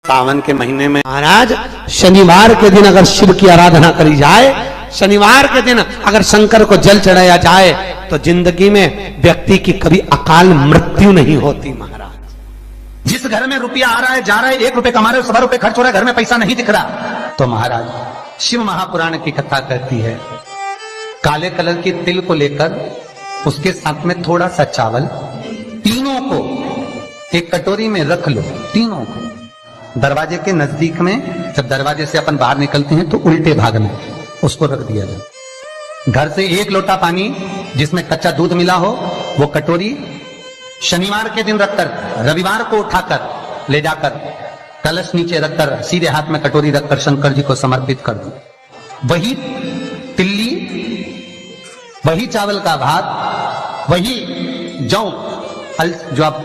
सावन के महीने में महाराज शनिवार के दिन अगर शिव की आराधना करी जाए, शनिवार के दिन अगर शंकर को जल चढ़ाया जाए तो जिंदगी में व्यक्ति की कभी अकाल मृत्यु नहीं होती। महाराज जिस घर में रुपया आ रहा है जा रहा है, 1 रुपये कमा रहे हो, 100 रुपये खर्च हो रहा है, घर में पैसा नहीं दिख रहा, तो महाराज शिव महापुराण की कथा कहती है काले कलर के तिल को लेकर उसके साथ में थोड़ा सा चावल, तीनों को एक कटोरी में रख लो, तीनों को दरवाजे के नजदीक में, जब दरवाजे से अपन बाहर निकलते हैं तो उल्टे भाग में उसको रख दिया जाए। घर से 1 लोटा पानी जिसमें कच्चा दूध मिला हो वो कटोरी शनिवार के दिन रखकर रविवार को उठाकर ले जाकर कलश नीचे रखकर सीधे हाथ में कटोरी रखकर शंकर जी को समर्पित कर दो। वही तिल्ली, वही चावल का भात, वही जौ, जो आप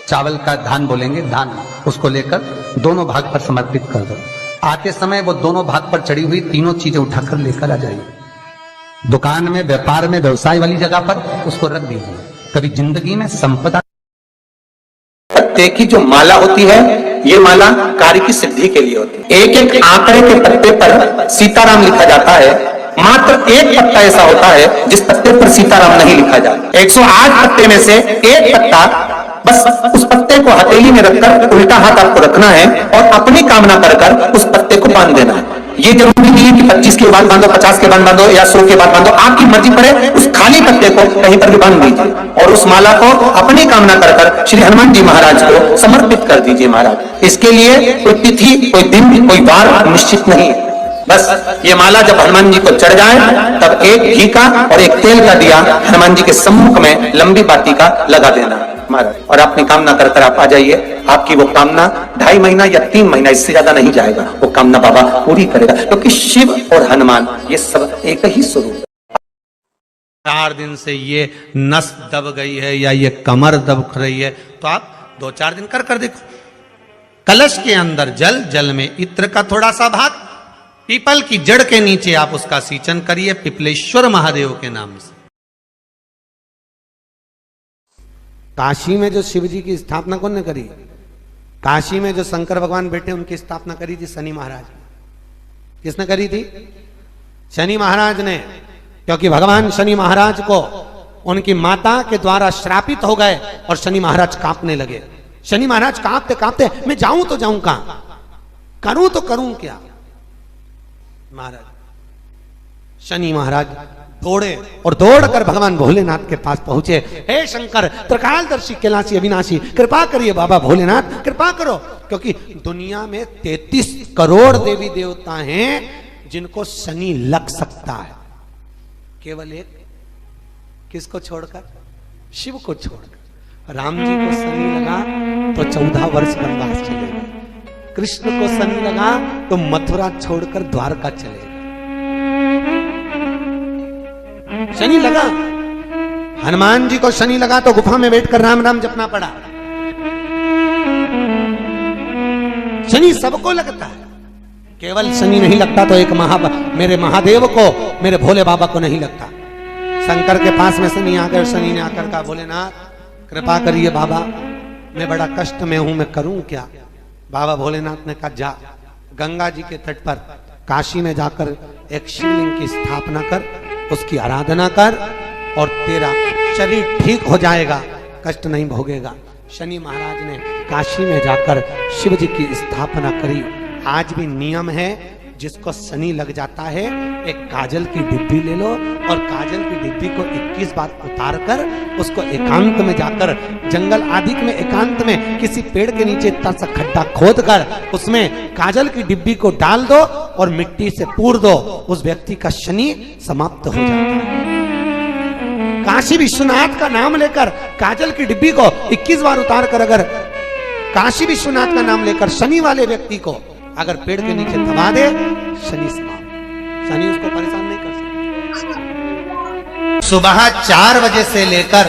चावल का धान बोलेंगे, धान, उसको लेकर दोनों भाग पर समर्पित कर दो। आते समय वो दोनों भाग पर चढ़ी हुई तीनों चीजें उठाकर लेकर आ जाइए। दुकान में, व्यापार में, व्यवसाय वाली जगह पर उसको रख दीजिए। कभी जिंदगी में संपदा। पत्ते की जो माला होती है, ये माला कार्य की सिद्धि के लिए होती है। एक एक आंकड़े के पत्ते पर सीताराम लिखा जाता है, मात्र एक पत्ता ऐसा होता है जिस पत्ते पर सीताराम नहीं लिखा जाता। 108 पत्ते में से एक पत्ता, बस उस पत्ते को हथेली में रखकर उल्टा हाथ आपको रखना है और अपनी कामना कर कर उस पत्ते को बांध देना है। ये जरूरी नहीं है कि 25 के बाद बांधो, 50 के बाद बांधो या 100 के बाद बांधो, आपकी मर्जी पर है। उस खाली पत्ते को कहीं पर भी बांध दीजिए और उस माला को अपनी कामना कर कर श्री हनुमान जी महाराज को समर्पित कर दीजिए। महाराज इसके लिए कोई तिथि, कोई दिन, कोई वार निश्चित नहीं है। बस ये माला जब हनुमान जी को चढ़ जाए तब एक घी का और एक तेल का दिया हनुमान जी के सम्मुख में लंबी बाती का लगा देना महाराज, और अपनी कामना कर कर आप आ जाइए। आपकी वो कामना 2.5 महीना या 3 महीना, इससे ज्यादा नहीं जाएगा, वो कामना बाबा पूरी करेगा, क्योंकि शिव और हनुमान ये सब एक ही स्वरूप। 4 दिन से ये नस दब गई है या ये कमर दब रही है तो आप 2-4 दिन कर देखो। कलश के अंदर जल, जल में इत्र का थोड़ा सा भाग, पीपल की जड़ के नीचे आप उसका सींचन करिए पिपलेश्वर महादेव के नाम से। काशी में जो शिव जी की स्थापना कौन ने करी? काशी में जो शंकर भगवान बैठे उनकी स्थापना करी थी शनि महाराज ने। किसने करी थी? शनि महाराज ने, क्योंकि भगवान शनि महाराज को उनकी माता के द्वारा श्रापित हो गए और शनि महाराज कांपने लगे। शनि महाराज कांपते कांपते, मैं जाऊं तो जाऊं कहां, करूं तो करूं क्या? महाराज शनि महाराज दौड़े और दौड़कर भगवान भोलेनाथ के पास पहुंचे। हे शंकर, त्रिकालदर्शी, कैलाशी, अविनाशी, कृपा करिए बाबा भोलेनाथ, कृपा करो, क्योंकि दुनिया में 33 करोड़ देवी देवता हैं जिनको शनि लग सकता है, केवल एक किसको छोड़कर? शिव को छोड़कर। राम जी को शनि लगा तो 14 वर्ष वनवास चले गए। कृष्ण को शनि लगा तो मथुरा छोड़कर द्वारका चले गए। शनि लगा, हनुमान जी को शनि लगा तो गुफा में बैठकर राम राम जपना पड़ा। शनि सबको लगता है, केवल शनि नहीं लगता तो एक मेरे महादेव को, मेरे भोले बाबा को नहीं लगता। शंकर के पास में शनि आकर, शनि ने आकर कहा, भोलेनाथ कृपा करिए बाबा, मैं बड़ा कष्ट में हूं, मैं करूं क्या? बाबा भोलेनाथ ने कहा, जा गंगा जी के तट पर काशी में जाकर एक शिवलिंग की स्थापना कर, उसकी आराधना कर और तेरा शरीर ठीक हो जाएगा, कष्ट नहीं भोगेगा। शनि महाराज ने काशी में जाकर शिव जी की स्थापना करी। आज भी नियम है, जिसको शनि लग जाता है एक काजल की डिब्बी ले लो और काजल की डिब्बी को 21 बार उतार कर उसको एकांत में जाकर, जंगल आदि में एकांत में किसी पेड़ के नीचे इतना सा खड्डा खोद कर उसमें काजल की डिब्बी को डाल दो और मिट्टी से पूर दो, उस व्यक्ति का शनि समाप्त हो जाता है। काशी विश्वनाथ का नाम लेकर काजल की डिब्बी को 21 बार उतार कर अगर काशी विश्वनाथ का नाम लेकर शनि वाले व्यक्ति को अगर पेड़ के नीचे दबा दे, शनि समाप्त, शनि उसको परेशान नहीं कर सकता। सुबह 4 बजे से लेकर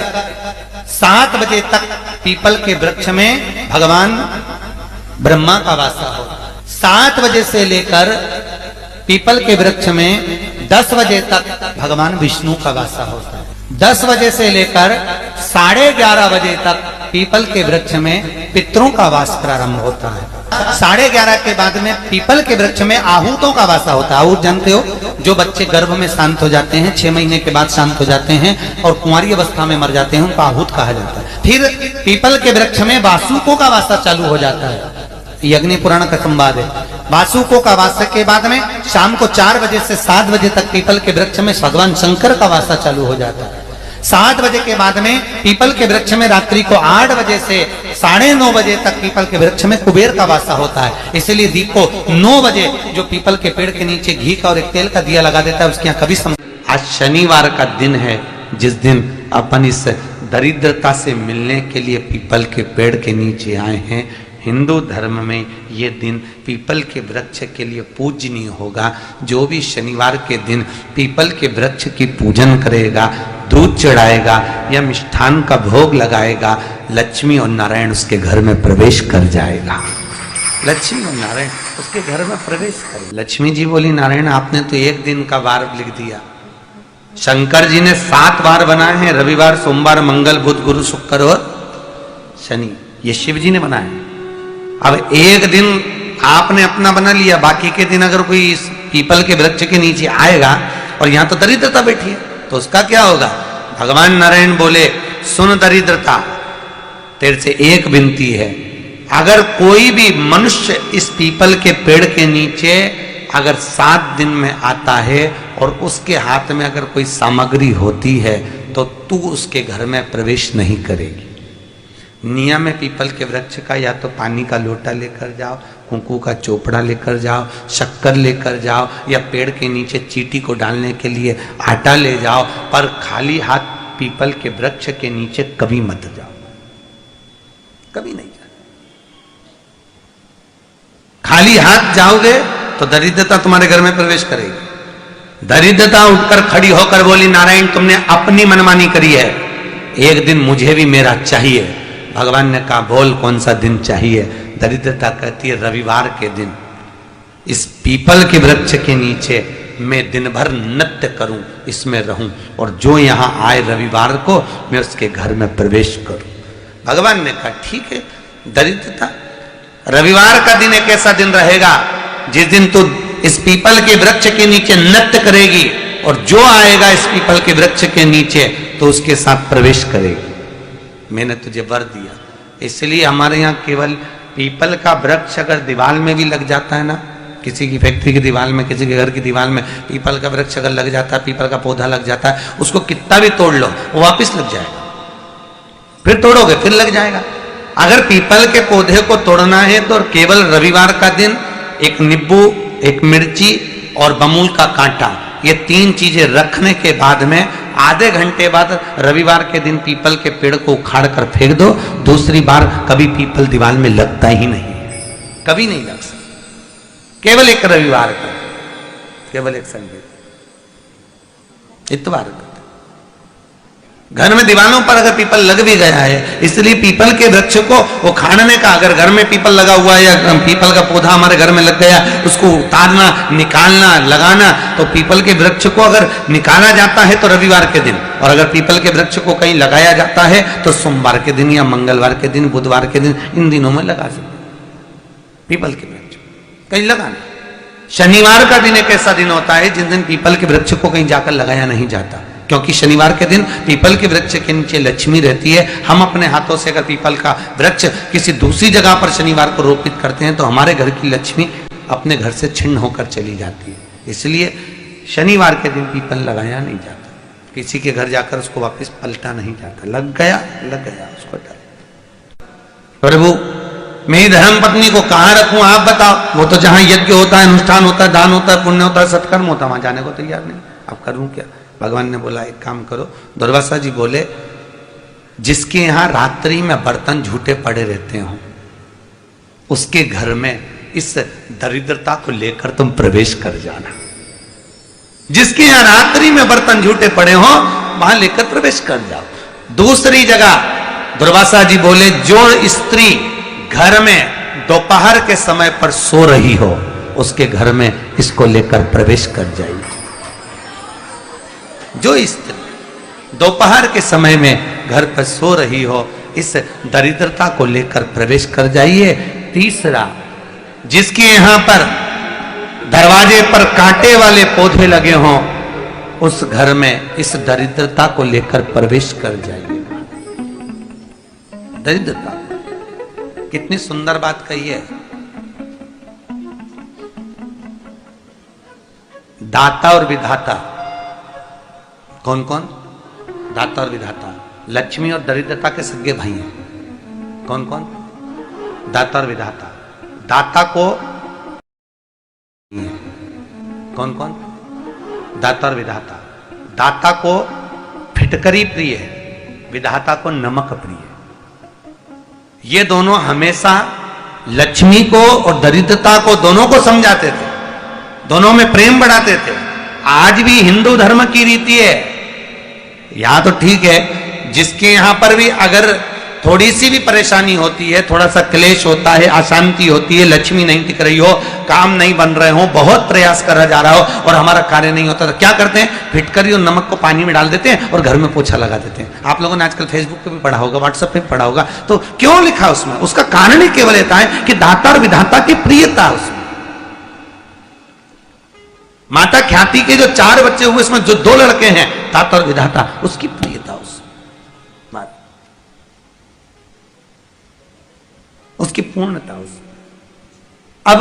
7 बजे तक पीपल के वृक्ष में भगवान ब्रह्मा का वासा होता है। 7 बजे से लेकर पीपल के वृक्ष में 10 बजे तक भगवान विष्णु का वासा होता है। 10 बजे से लेकर 11:30 बजे तक पीपल के वृक्ष में पितरों का वास प्रारंभ होता है। 11:30 के बाद में पीपल के वृक्ष में आहूतों का वासा होता है। आहूत जानते हो, जो बच्चे गर्भ में शांत हो जाते हैं, 6 महीने के बाद शांत हो जाते हैं और कुंवारी अवस्था में मर जाते हैं, उनको आहूत कहा जाता है। फिर पीपल के वृक्ष में वासुकों का वासा चालू हो जाता है। ये अग्नि पुराण का संवाद है। वासुकों का वासा के बाद में शाम को 4 बजे से 7 बजे तक पीपल के वृक्ष में भगवान शंकर का वासा चालू हो जाता है। 7 बजे के बाद में पीपल के वृक्ष में रात्रि को 8 बजे से 9:30 बजे तक पीपल के वृक्ष में कुबेर का वासा होता है। इसलिए दीप को 9 बजे जो पीपल के पेड़ के नीचे घी का और एक तेल का दिया लगा देता है, उसके यहाँ कभी आज शनिवार का दिन है, जिस दिन अपन इस दरिद्रता से मिलने के लिए पीपल के पेड़ के नीचे आए हैं। हिंदू धर्म में ये दिन पीपल के वृक्ष के लिए पूजनीय होगा। जो भी शनिवार के दिन पीपल के वृक्ष की पूजन करेगा, दूध चढ़ाएगा या मिष्ठान का भोग लगाएगा, लक्ष्मी और नारायण उसके घर में प्रवेश कर जाएगा। लक्ष्मी और नारायण उसके घर में प्रवेश कर। लक्ष्मी जी बोली, नारायण आपने तो एक दिन का वार लिख दिया। शंकर जी ने 7 वार बनाए हैं, रविवार, सोमवार, मंगल, बुध, गुरु, शुक्र और शनि। ये शिव जी ने बनाए। अब एक दिन आपने अपना बना लिया, बाकी के दिन अगर कोई इस पीपल के वृक्ष के नीचे आएगा और यहां तो दरिद्रता बैठी है, तो उसका क्या होगा? भगवान नारायण बोले, सुन दरिद्रता, तेरे से एक विनती है, अगर कोई भी मनुष्य इस पीपल के पेड़ के नीचे अगर 7 दिन में आता है और उसके हाथ में अगर कोई सामग्री होती है, तो तू उसके घर में प्रवेश नहीं करेगी। नियम में पीपल के वृक्ष का या तो पानी का लोटा लेकर जाओ, कुंकू का चोपड़ा लेकर जाओ, शक्कर लेकर जाओ, या पेड़ के नीचे चींटी को डालने के लिए आटा ले जाओ, पर खाली हाथ पीपल के वृक्ष के नीचे कभी मत जाओ, कभी नहीं जाओ। खाली हाथ जाओगे तो दरिद्रता तुम्हारे घर में प्रवेश करेगी। दरिद्रता उठकर खड़ी होकर बोली, नारायण तुमने अपनी मनमानी करी है, एक दिन मुझे भी मेरा चाहिए। भगवान ने कहा, बोल कौन सा दिन चाहिए? दरिद्रता कहती है, रविवार के दिन इस पीपल के वृक्ष के नीचे मैं दिन भर नृत्य करूं, इसमें रहूं, और जो यहां आए रविवार को मैं उसके घर में प्रवेश करूं। भगवान ने कहा, ठीक है। दरिद्रता, रविवार का दिन एक ऐसा दिन रहेगा जिस दिन तू इस पीपल के वृक्ष के नीचे नृत्य करेगी, और जो आएगा इस पीपल के वृक्ष के नीचे तो उसके साथ प्रवेश करेगी। मैंने तुझे वर दिया। इसलिए हमारे यहाँ केवल पीपल का वृक्ष अगर दीवार में भी लग जाता है ना, किसी की फैक्ट्री की दीवार में, किसी के घर की दीवार में पीपल का वृक्ष अगर लग जाता है, पीपल का पौधा लग जाता है, उसको कितना भी तोड़ लो वो वापस लग जाएगा। फिर तोड़ोगे फिर लग जाएगा। अगर पीपल के पौधे को तोड़ना है तो केवल रविवार का दिन एक नींबू, एक मिर्ची और बमूल का कांटा, ये 3 चीजें रखने के बाद में आधे घंटे बाद रविवार के दिन पीपल के पेड़ को उखाड़ कर फेंक दो। दूसरी बार कभी पीपल दीवार में लगता ही नहीं, कभी नहीं लग सकता। केवल एक रविवार का, केवल एक संडे, इतवार का। घर में दीवानों पर अगर पीपल लग भी गया है, इसलिए पीपल के वृक्ष को उखाड़ने का, अगर घर में पीपल लगा हुआ है या पीपल का पौधा हमारे घर में लग गया, उसको उतारना, निकालना, लगाना, तो पीपल के वृक्ष को अगर निकाला जाता है तो रविवार के दिन, और अगर पीपल के वृक्ष को कहीं लगाया जाता है तो सोमवार के दिन या मंगलवार के दिन, बुधवार के दिन, इन दिनों में लगा सकते पीपल के वृक्ष कहीं लगाना। शनिवार का दिन एक ऐसा दिन होता है जिस दिन पीपल के वृक्ष को कहीं जाकर लगाया नहीं जाता, क्योंकि शनिवार के दिन पीपल के वृक्ष के नीचे लक्ष्मी रहती है। हम अपने हाथों से अगर पीपल का वृक्ष किसी दूसरी जगह पर शनिवार को रोपित करते हैं तो हमारे घर की लक्ष्मी अपने घर से छिन्न होकर चली जाती है। इसलिए शनिवार के दिन पीपल लगाया नहीं जाता, किसी के घर जाकर उसको वापस पलटा नहीं जाता। लग गया उसको डाल। प्रभु मेरी धर्म पत्नी को कहाँ रखूं आप बताओ? वो तो जहां यज्ञ होता है, अनुष्ठान होता है, दान होता है, पुण्य होता है, सत्कर्म होता है, वहां जाने को तैयार नहीं। अब करूं क्या? भगवान ने बोला, एक काम करो। दुर्वासा जी बोले, जिसके यहां रात्रि में बर्तन झूठे पड़े रहते हो, उसके घर में इस दरिद्रता को लेकर तुम प्रवेश कर जाना। जिसके यहां रात्रि में बर्तन झूठे पड़े हो, वहां लेकर प्रवेश कर जाओ। दूसरी जगह दुर्वासा जी बोले, जो स्त्री घर में दोपहर के समय पर सो रही हो, उसके घर में इसको लेकर प्रवेश कर जाइए। जो स्त्री दोपहर के समय में घर पर सो रही हो, इस दरिद्रता को लेकर प्रवेश कर जाइए। तीसरा, जिसके यहां पर दरवाजे पर कांटे वाले पौधे लगे हों, उस घर में इस दरिद्रता को लेकर प्रवेश कर जाइए। दरिद्रता, कितनी सुंदर बात कही है। दाता और विधाता, कौन कौन? दाता और विधाता। लक्ष्मी और दरिद्रता के सगे भाई हैं। कौन कौन? दाता और विधाता। दाता को कौन कौन? दाता और विधाता। दाता को फिटकरी प्रिय है, विधाता को नमक प्रिय है। ये दोनों हमेशा लक्ष्मी को और दरिद्रता को, दोनों को समझाते थे, दोनों में प्रेम बढ़ाते थे। आज भी हिंदू धर्म की रीति है। यहां तो ठीक है, जिसके यहां पर भी अगर थोड़ी सी भी परेशानी होती है, थोड़ा सा क्लेश होता है, अशांति होती है, लक्ष्मी नहीं टिक रही हो, काम नहीं बन रहे हो, बहुत प्रयास करा जा रहा हो और हमारा कार्य नहीं होता, तो क्या करते हैं? फिटकरी और नमक को पानी में डाल देते हैं और घर में पोछा लगा देते हैं। आप लोगों ने आजकल फेसबुक पे भी पढ़ा होगा, व्हाट्सएप पे भी पढ़ा होगा। तो क्यों लिखा उसमें? उसका कारण ही केवल इतना है कि दाता और विधाता की प्रियता उसमें। माता ख्याति के जो 4 बच्चे हुए, इसमें जो 2 लड़के हैं, दाता और विधाता, उसकी प्रियता उसकी पूर्णता उसमें। अब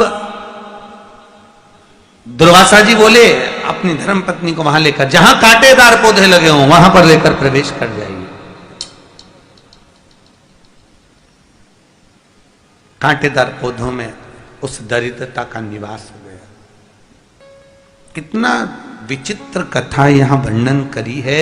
दुर्वासा जी बोले अपनी धर्म पत्नी को वहां लेकर, जहां कांटेदार पौधे लगे हों वहां पर लेकर प्रवेश कर जाइए। कांटेदार पौधों में उस दरिद्रता का निवास हो गया। कितना विचित्र कथा यहां वर्णन करी है